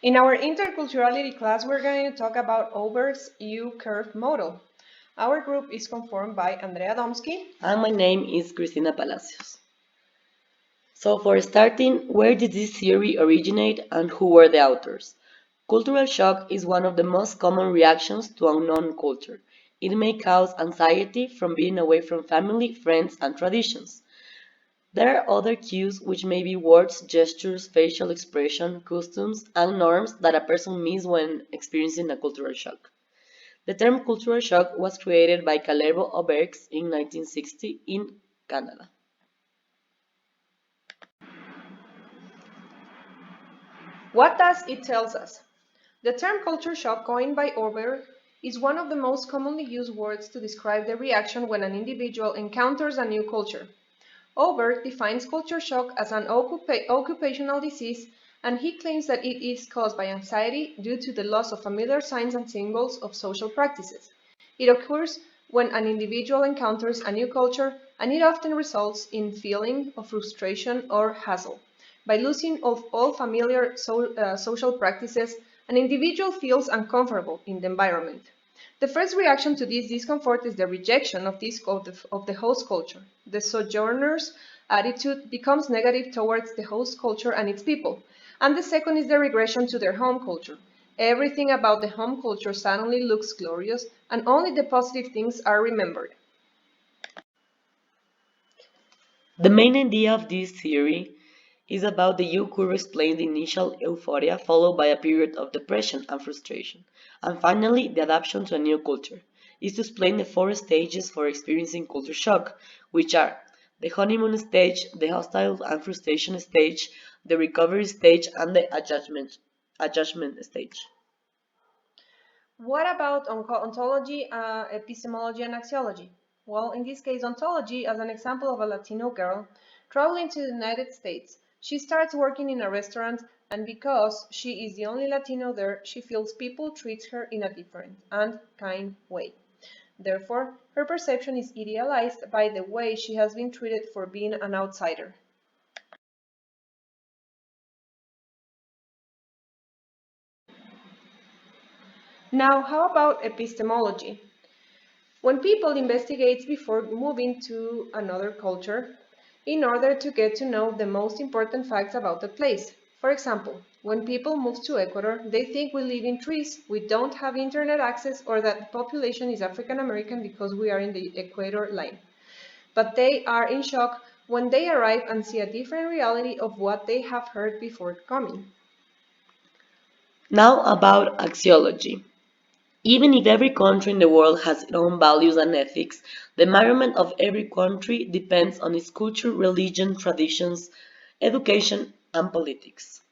In our interculturality class, we're going to talk about Obergs U-curve model. Our group is conformed by Andrea Domski. And my name is Cristina Palacios. So for starting, where did this theory originate and who were the authors? Cultural shock is one of the most common reactions to unknown culture. It may cause anxiety from being away from family, friends, and traditions. There are other cues which may be words, gestures, facial expression, customs, and norms that a person meets when experiencing a cultural shock. The term cultural shock was created by Kalervo Obergs in 1960 in Canada. What does it tell us? The term culture shock coined by Oberg is one of the most commonly used words to describe the reaction when an individual encounters a new culture. Oberg defines culture shock as an occupational disease, and he claims that it is caused by anxiety due to the loss of familiar signs and symbols of social practices. It occurs when an individual encounters a new culture, and it often results in feeling of frustration or hassle. By losing of all familiar social practices, an individual feels uncomfortable in the environment. The first reaction to this discomfort is the rejection of the host culture. The sojourner's attitude becomes negative towards the host culture and its people. And the second is the regression to their home culture. Everything about the home culture suddenly looks glorious, and only the positive things are remembered. The main idea of this theory is about the you could explain the initial euphoria followed by a period of depression and frustration, and finally the adaptation to a new culture. Is to explain the four stages for experiencing culture shock, which are the honeymoon stage, the hostile and frustration stage, the recovery stage, and the adjustment stage. What about ontology, epistemology, and axiology? Well, in this case, ontology, as an example of a Latino girl traveling to the United States, she starts working in a restaurant, and because she is the only Latino there, she feels people treat her in a different and kind way. Therefore, her perception is idealized by the way she has been treated for being an outsider. Now, how about epistemology? When people investigate before moving to another culture in order to get to know the most important facts about the place. For example, when people move to Ecuador, they think we live in trees, we don't have internet access, or that the population is African American because we are in the equator line. But they are in shock when they arrive and see a different reality of what they have heard before coming. Now about axiology. Even if every country in the world has its own values and ethics, the environment of every country depends on its culture, religion, traditions, education, and politics.